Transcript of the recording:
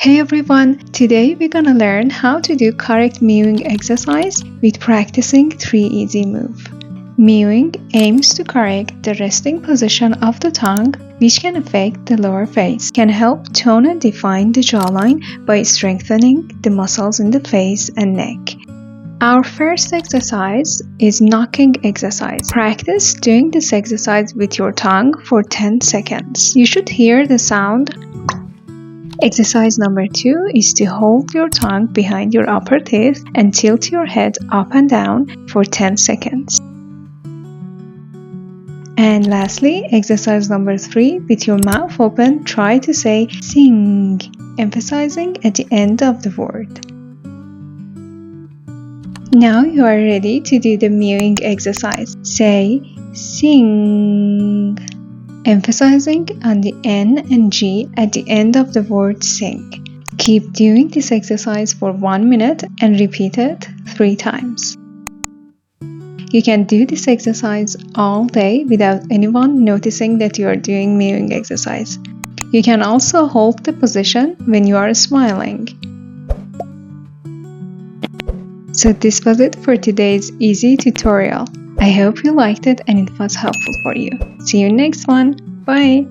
Hey everyone, today we're gonna learn how to do correct mewing exercise with practicing 3 easy moves. Mewing aims to correct the resting position of the tongue, which can affect the lower face. It can help tone and define the jawline by strengthening the muscles in the face and neck. Our first exercise is knocking exercise. Practice doing this exercise with your tongue for 10 seconds. You should hear the sound. Exercise number 2 is to hold your tongue behind your upper teeth and tilt your head up and down for 10 seconds. And lastly, exercise number 3, with your mouth open, try to say sing, emphasizing at the end of the word. Now you are ready to do the mewing exercise. Say sing, emphasizing on the N and G at the end of the word sing. Keep doing this exercise for 1 minute and repeat it 3 times. You can do this exercise all day without anyone noticing that you are doing mewing exercise. You can also hold the position when you are smiling. So this was it for today's easy tutorial. I hope you liked it and it was helpful for you. See you next one. Bye!